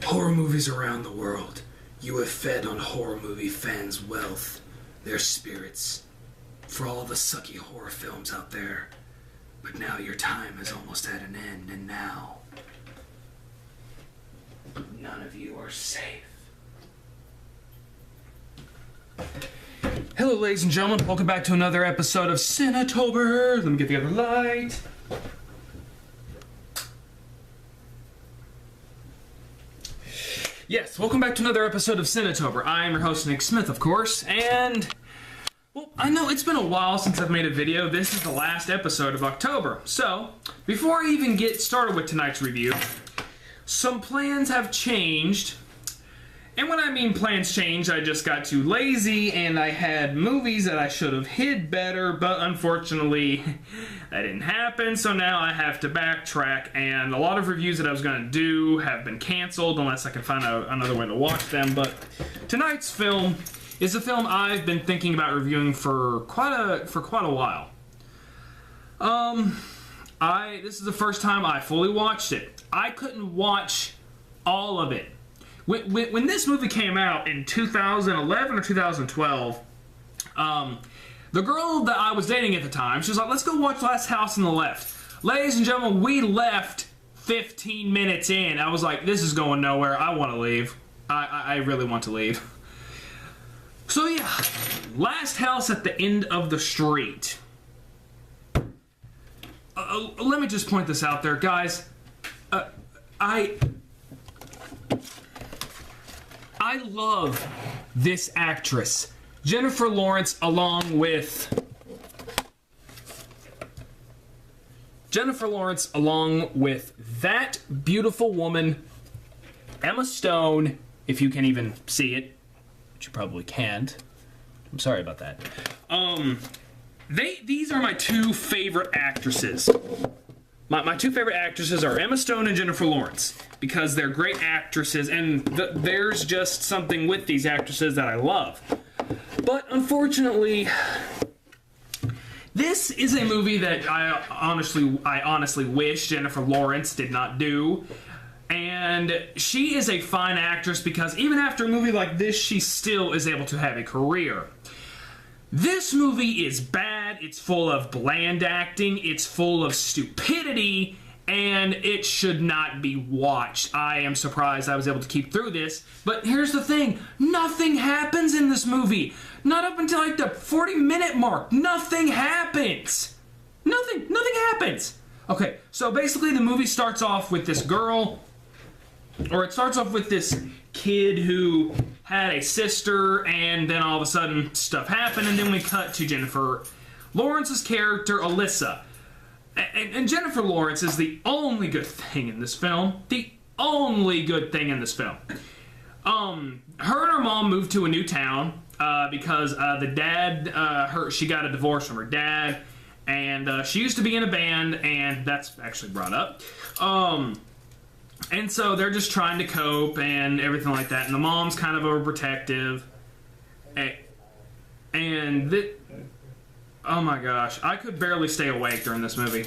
Horror movies around the world. You have fed on horror movie fans' wealth, their spirits, for all the sucky horror films out there. But now your time is almost at an end, and now none of you are safe. Hello, ladies and gentlemen. Welcome back to another episode of Cinetober. Let me get the other light. Yes, welcome back to another episode of Cinetober. I am your host, Nick Smith, of course, and well, I know it's been a while since I've made a video. This is the last episode of October. So, before I even get started with tonight's review, some plans have changed. And when I mean plans changed, I just got too lazy and I had movies that I should have hid better, but unfortunately that didn't happen, so now I have to backtrack, and a lot of reviews that I was going to do have been canceled unless I can find another way to watch them. But tonight's film is a film I've been thinking about reviewing for quite a while. This is the first time I fully watched it. I couldn't watch all of it. When this movie came out in 2011 or 2012, the girl that I was dating at the time, she was like, let's go watch Last House on the Left. Ladies and gentlemen, we left 15 minutes in. I was like, this is going nowhere. I want to leave. I really want to leave. So yeah, Last House at the End of the Street. Let me just point this out there, guys. I love this actress, Jennifer Lawrence, along with that beautiful woman, Emma Stone, if you can even see it, which you probably can't. I'm sorry about that. These are my two favorite actresses. My two favorite actresses are Emma Stone and Jennifer Lawrence, because they're great actresses, and there's just something with these actresses that I love. But unfortunately, this is a movie that I honestly wish Jennifer Lawrence did not do. And she is a fine actress because even after a movie like this, she still is able to have a career. This movie is bad, it's full of bland acting, it's full of stupidity, and it should not be watched. I am surprised I was able to keep through this, but here's the thing, nothing happens in this movie. Not up until like the 40-minute mark, nothing happens. Nothing happens. Okay, so basically the movie starts off with this girl, or it starts off with this kid who had a sister, and then all of a sudden stuff happened, and then we cut to Jennifer Lawrence's character, Alyssa. And Jennifer Lawrence is the only good thing in this film. The only good thing in this film. Her and her mom moved to a new town because the dad, she got a divorce from her dad, and she used to be in a band, and that's actually brought up. And so they're just trying to cope and everything like that. And the mom's kind of overprotective. Oh my gosh. I could barely stay awake during this movie.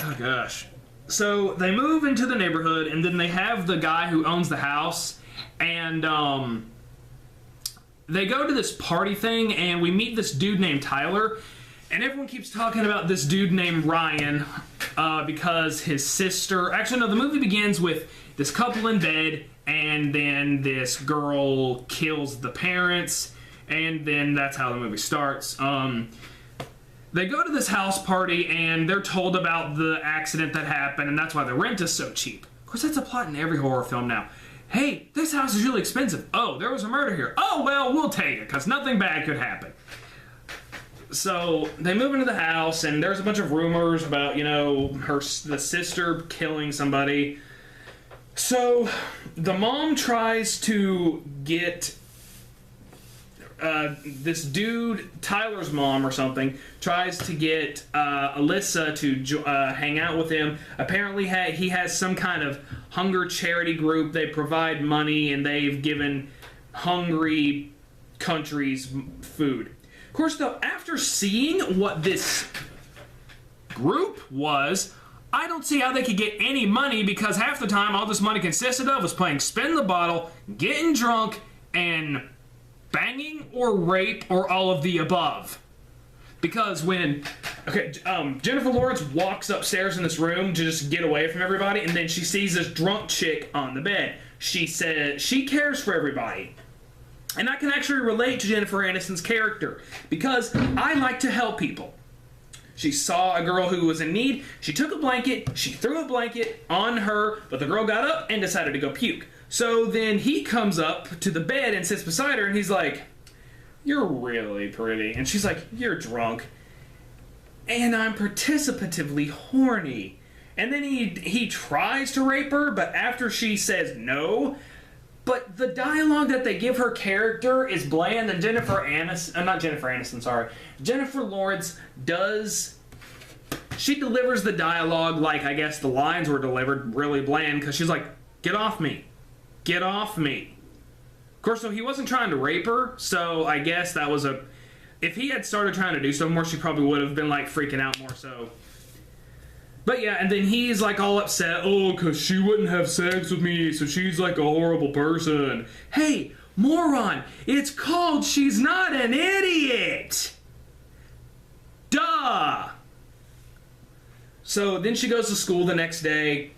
Oh gosh. So they move into the neighborhood, and then they have the guy who owns the house. And they go to this party thing, and we meet this dude named Tyler. And everyone keeps talking about this dude named Ryan because his sister... Actually, no, the movie begins with this couple in bed, and then this girl kills the parents, and then that's how the movie starts. They go to this house party, and they're told about the accident that happened, and that's why the rent is so cheap. Of course, that's a plot in every horror film now. Hey, this house is really expensive. Oh, there was a murder here. Oh, well, we'll take it, because nothing bad could happen. So they move into the house, and there's a bunch of rumors about, you know, the sister killing somebody. So the mom tries to get this dude, Tyler's mom or something, tries to get Alyssa to hang out with him. Apparently he has some kind of hunger charity group. They provide money, and they've given hungry countries food. Of course, though, after seeing what this group was, I don't see how they could get any money because half the time all this money consisted of was playing spin the bottle, getting drunk, and banging or rape or all of the above. Because when Jennifer Lawrence walks upstairs in this room to just get away from everybody, and then she sees this drunk chick on the bed. She says she cares for everybody. And I can actually relate to Jennifer Aniston's character because I like to help people. She saw a girl who was in need. She took a blanket. She threw a blanket on her, but the girl got up and decided to go puke. So then he comes up to the bed and sits beside her, and he's like, "You're really pretty." And she's like, "You're drunk. And I'm participatively horny." And then he tries to rape her, but after she says no... But the dialogue that they give her character is bland, and Jennifer Lawrence does... She delivers the dialogue like, I guess, the lines were delivered really bland, because she's like, "Get off me. Get off me." Of course, so he wasn't trying to rape her, so I guess that was a... If he had started trying to do something more, she probably would have been, like, freaking out more so. But yeah, and then he's like all upset, "Oh, because she wouldn't have sex with me, so she's like a horrible person." Hey, moron, it's called She's Not an Idiot! Duh! So then she goes to school the next day.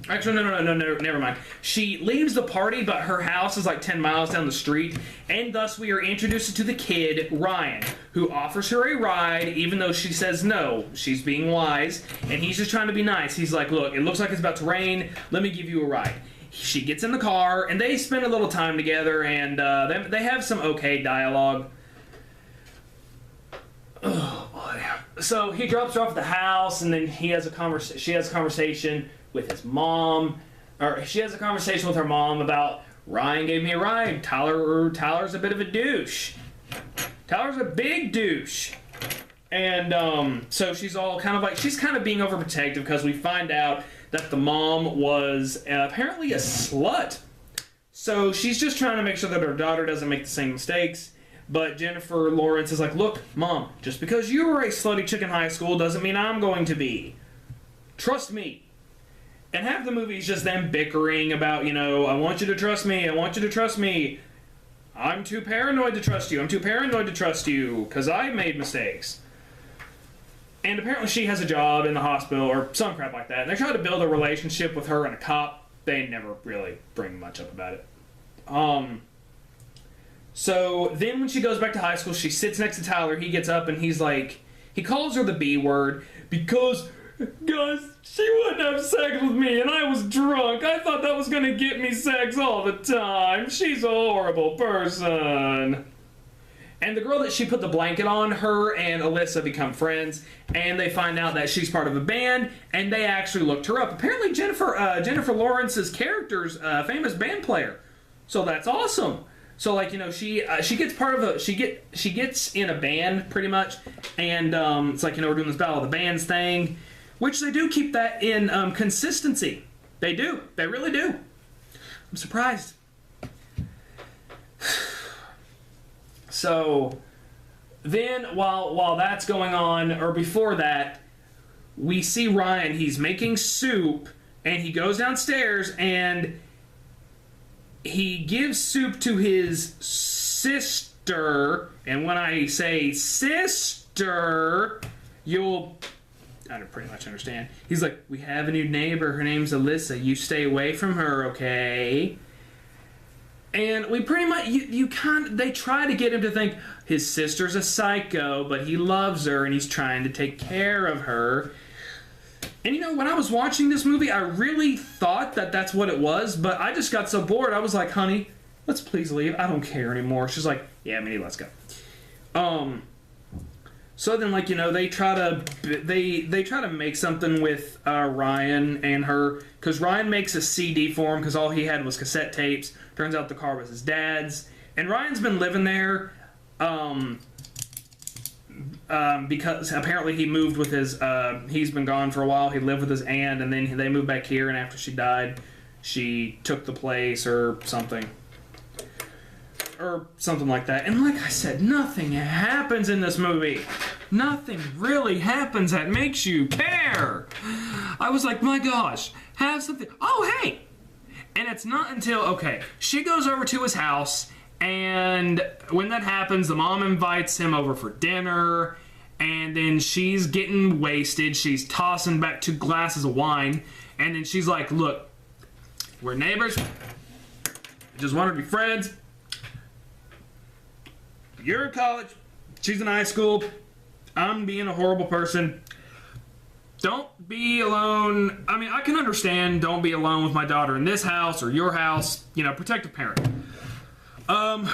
Actually, no, never mind. She leaves the party, but her house is like 10 miles down the street, and thus we are introduced to the kid, Ryan, who offers her a ride, even though she says no. She's being wise, and he's just trying to be nice. He's like, "Look, it looks like it's about to rain. Let me give you a ride." She gets in the car, and they spend a little time together, and they have some okay dialogue. Oh, boy. So he drops her off at the house, and then she has a conversation with his mom, or she has a conversation with her mom about, "Ryan gave me a ride. Tyler's a bit of a douche. Tyler's a big douche." And so she's all kind of like, she's kind of being overprotective because we find out that the mom was apparently a slut. So she's just trying to make sure that her daughter doesn't make the same mistakes. But Jennifer Lawrence is like, "Look, Mom, just because you were a slutty chick in high school doesn't mean I'm going to be. Trust me." And half the movie is just them bickering about, "I want you to trust me. I want you to trust me. I'm too paranoid to trust you. I'm too paranoid to trust you because I made mistakes." And apparently she has a job in the hospital or some crap like that. And they try to build a relationship with her and a cop. They never really bring much up about it. So then when she goes back to high school, she sits next to Tyler. He gets up and he's like, he calls her the B word because... "Guys, she wouldn't have sex with me, and I was drunk. I thought that was gonna get me sex all the time. She's a horrible person." And the girl that she put the blanket on, her and Alyssa become friends, and they find out that she's part of a band, and they actually looked her up. Apparently, Jennifer Lawrence's character's a famous band player, so that's awesome. So like she gets part of a she gets in a band pretty much, and it's like we're doing this Battle of the Bands thing. Which they do keep that in consistency. They do. They really do. I'm surprised. So, then while that's going on, or before that, we see Ryan. He's making soup, and he goes downstairs, and he gives soup to his sister. And when I say sister, you'll... I pretty much understand. He's like, "We have a new neighbor. Her name's Alyssa. You stay away from her, okay?" And we pretty much, they try to get him to think his sister's a psycho, but he loves her and he's trying to take care of her. And when I was watching this movie, I really thought that that's what it was, but I just got so bored. I was like, "Honey, let's please leave. I don't care anymore." She's like, "Yeah, Minnie, let's go." So then, they try to make something with Ryan and her, because Ryan makes a CD for him because all he had was cassette tapes. Turns out the car was his dad's, and Ryan's been living there because apparently he moved with his. He's been gone for a while. He lived with his aunt, and then they moved back here. And after she died, she took the place or something. Or something like that. And like I said, nothing happens in this movie. Nothing really happens that makes you care. I was like, my gosh, have something. Oh, hey. And it's not until, okay, she goes over to his house, and when that happens, the mom invites him over for dinner, and then she's getting wasted. She's tossing back 2 glasses of wine, and then she's like, look, we're neighbors. I just want to be friends. You're in college. She's in high school. I'm being a horrible person. Don't be alone. I mean, I can understand don't be alone with my daughter in this house or your house. You know, protect a parent. And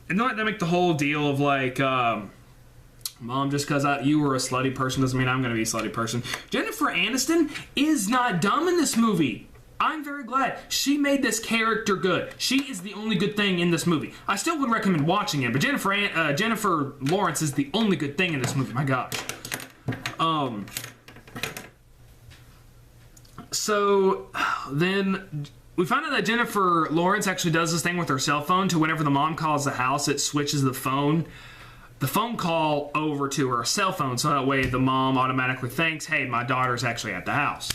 not to make the whole deal of like, Mom, just because you were a slutty person doesn't mean I'm going to be a slutty person. Jennifer Aniston is not dumb in this movie. I'm very glad. She made this character good. She is the only good thing in this movie. I still would recommend watching it, but Jennifer Lawrence is the only good thing in this movie. My gosh. So then we find out that Jennifer Lawrence actually does this thing with her cell phone to whenever the mom calls the house, it switches the phone call over to her cell phone, so that way the mom automatically thinks, hey, my daughter's actually at the house.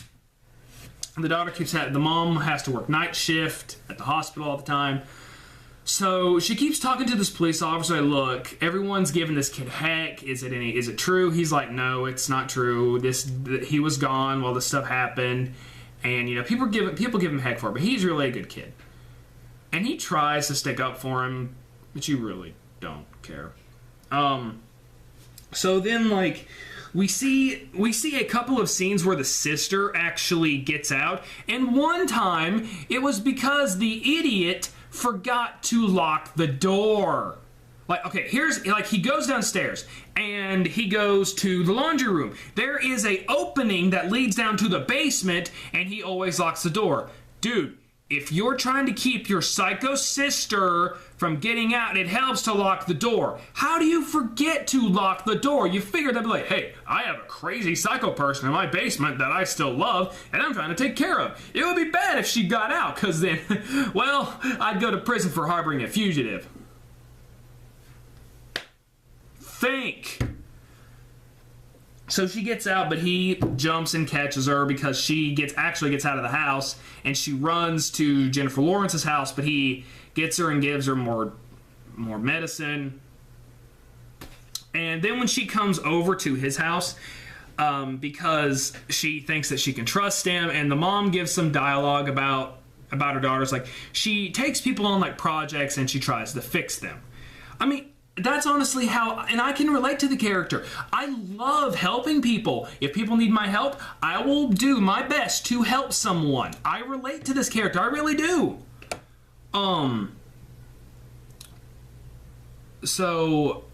And the mom has to work night shift at the hospital all the time. So she keeps talking to this police officer. Look, everyone's giving this kid heck. Is it true? He's like, no, it's not true. He was gone while this stuff happened, and you know people give him heck for it. But he's really a good kid, and he tries to stick up for him, but you really don't care. So then like we see a couple of scenes where the sister actually gets out, and one time it was because the idiot forgot to lock the door. Like, okay, he goes downstairs and he goes to the laundry room. There is a opening that leads down to the basement, and he always locks the door. Dude, if you're trying to keep your psycho sister from getting out, it helps to lock the door. How do you forget to lock the door? You figure they'd be like, hey, I have a crazy psycho person in my basement that I still love, and I'm trying to take care of. It would be bad if she got out, because then, well, I'd go to prison for harboring a fugitive. Think. So she gets out, but he jumps and catches her because she actually gets out of the house, and she runs to Jennifer Lawrence's house, but he gets her and gives her more medicine. And then when she comes over to his house, because she thinks that she can trust him, and the mom gives some dialogue about her daughters, like she takes people on like projects and she tries to fix them. I mean, that's honestly how, and I can relate to the character. I love helping people. If people need my help, I will do my best to help someone. I relate to this character. I really do. So,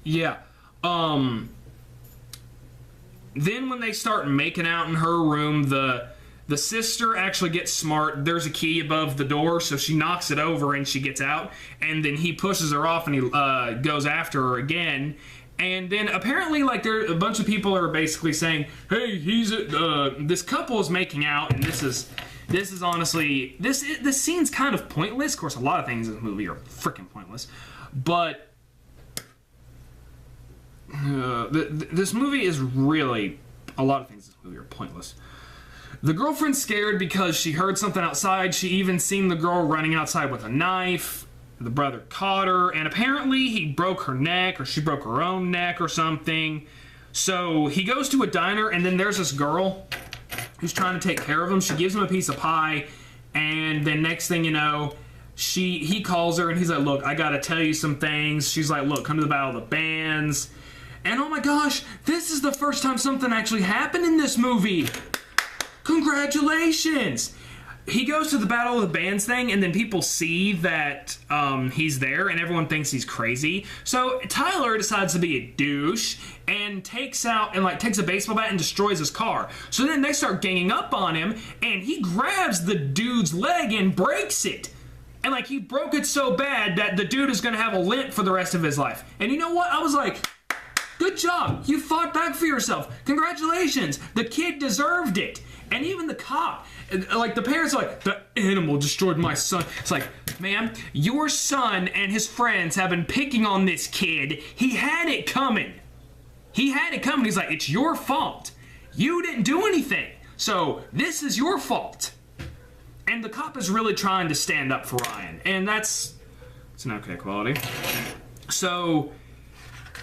yeah. Then when they start making out in her room, the sister actually gets smart. There's a key above the door, so she knocks it over and she gets out. And then he pushes her off and he goes after her again. And then apparently, like, a bunch of people are basically saying, "Hey, this couple is making out," and this is honestly this scene's kind of pointless. Of course, a lot of things in this movie are freaking pointless, but this movie is really a lot of things in this movie are pointless. The girlfriend's scared because she heard something outside. She even seen the girl running outside with a knife. The brother caught her, and apparently he broke her neck, or she broke her own neck or something. So he goes to a diner, and then there's this girl who's trying to take care of him. She gives him a piece of pie, and then next thing you know, he calls her, and he's like, look, I gotta tell you some things. She's like, look, come to the Battle of the Bands. And oh my gosh, this is the first time something actually happened in this movie. Congratulations! He goes to the Battle of the Bands thing, and then people see that he's there, and everyone thinks he's crazy. So Tyler decides to be a douche and takes a baseball bat and destroys his car. So then they start ganging up on him, and he grabs the dude's leg and breaks it. And like he broke it so bad that the dude is gonna have a limp for the rest of his life. And you know what? I was like, good job! You fought back for yourself. Congratulations! The kid deserved it. And even the cop, like the parents are like, the animal destroyed my son. It's like, ma'am, your son and his friends have been picking on this kid. He had it coming. He had it coming. He's like, it's your fault. You didn't do anything. So this is your fault. And the cop is really trying to stand up for Ryan. And it's an okay quality. So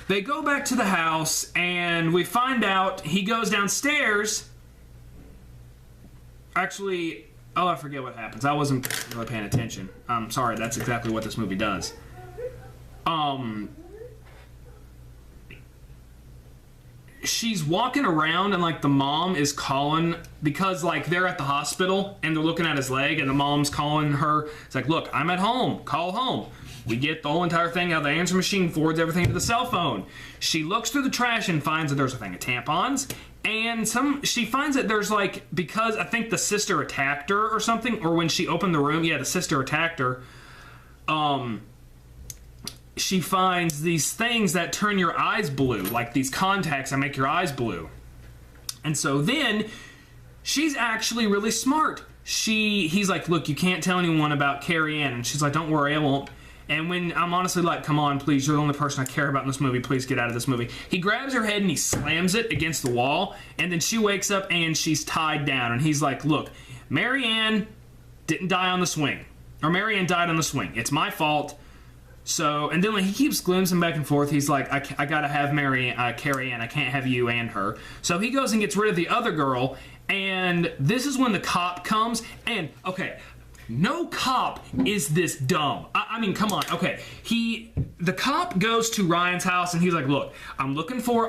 they go back to the house, and we find out he goes downstairs. Actually, oh, I forget what happens. I wasn't really paying attention. I'm sorry, that's exactly what this movie does. She's walking around, and like the mom is calling, because like they're at the hospital and they're looking at his leg, and the mom's calling her. It's like, look, I'm at home, call home. We get the whole entire thing out of the answer machine, forwards everything to the cell phone. She looks through the trash and finds that there's a thing of tampons, and she finds that there's like, because I think the sister attacked her or something, or when she opened the room, yeah, the sister attacked her. She finds these things that turn your eyes blue, like these contacts that make your eyes blue. And so then, she's actually really smart. He's like, look, you can't tell anyone about Carrie Ann. And she's like, don't worry, I won't. And when I'm honestly like, come on, please, you're the only person I care about in this movie, please get out of this movie. He grabs her head and he slams it against the wall, and then she wakes up and she's tied down. And he's like, look, Mary Ann didn't die on the swing. Or Mary Ann died on the swing. It's my fault. So, and then when he keeps glimpsing back and forth, he's like, I gotta have Carrie Ann, I can't have you and her. So he goes and gets rid of the other girl, and this is when the cop comes, and, okay, no cop is this dumb. I mean, come on, okay. The cop goes to Ryan's house, and he's like, look, I'm looking for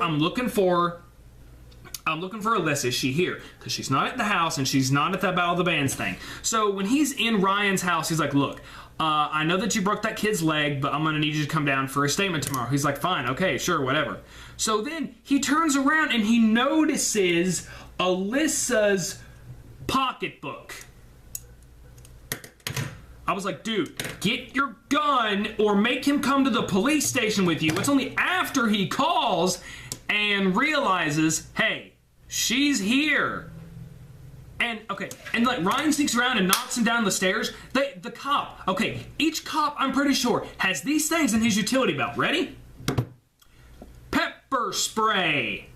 Alyssa. Is she here? Because she's not at the house, and she's not at that Battle of the Bands thing. So when he's in Ryan's house, he's like, look, I know that you broke that kid's leg, but I'm going to need you to come down for a statement tomorrow. He's like, fine, okay, sure, whatever. So then he turns around and he notices Alyssa's pocketbook. I was like, dude, get your gun or make him come to the police station with you. It's only after he calls and realizes, hey, she's here. And, okay, and like Ryan sneaks around and knocks him down the stairs. The cop, okay, each cop, I'm pretty sure, has these things in his utility belt. Ready? Pepper spray,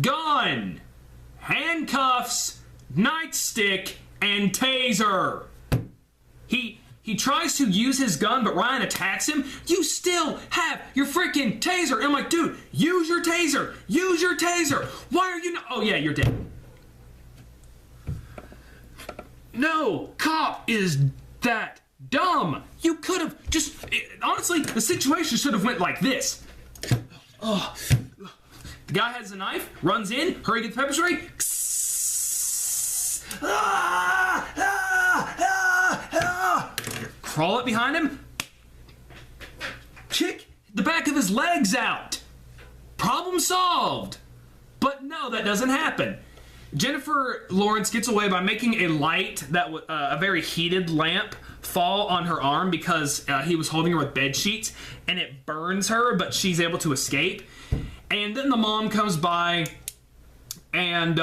gun, handcuffs, nightstick, and taser. He tries to use his gun, but Ryan attacks him. You still have your freaking taser. And I'm like, dude, use your taser. Use your taser. Why are you not? Oh, yeah, you're dead. No cop is that dumb. You could have just... honestly, the situation should have went like this. Oh. The guy has a knife, runs in, hurry, get the pepper spray. Crawl up behind him. Kick the back of his legs out. Problem solved. But no, that doesn't happen. Jennifer Lawrence gets away by making a light, a very heated lamp, fall on her arm because he was holding her with bed sheets, and it burns her, but she's able to escape. And then the mom comes by, and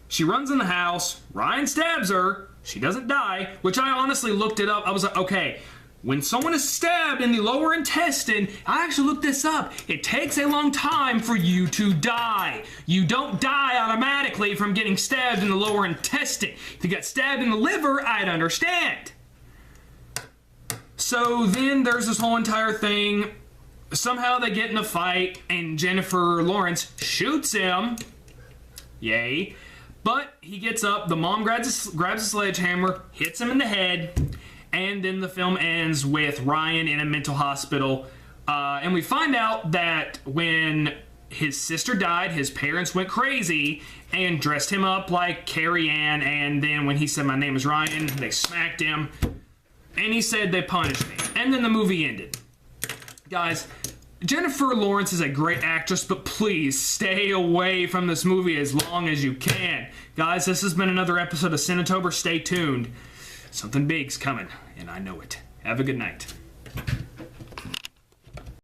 she runs in the house. Ryan stabs her. She doesn't die, which I honestly looked it up. I was like, okay, when someone is stabbed in the lower intestine, I actually looked this up. It takes a long time for you to die. You don't die automatically from getting stabbed in the lower intestine. If you got stabbed in the liver, I'd understand. So then there's this whole entire thing. Somehow they get in a fight, and Jennifer Lawrence shoots him. Yay. But he gets up, the mom grabs a sledgehammer, hits him in the head, and then the film ends with Ryan in a mental hospital. And we find out that when his sister died, his parents went crazy and dressed him up like Carrie Ann, and then when he said, my name is Ryan, they smacked him, and he said, they punished me. And then the movie ended. Guys, Jennifer Lawrence is a great actress, but please stay away from this movie as long as you can. Guys, this has been another episode of Cinetober. Stay tuned. Something big's coming, and I know it. Have a good night.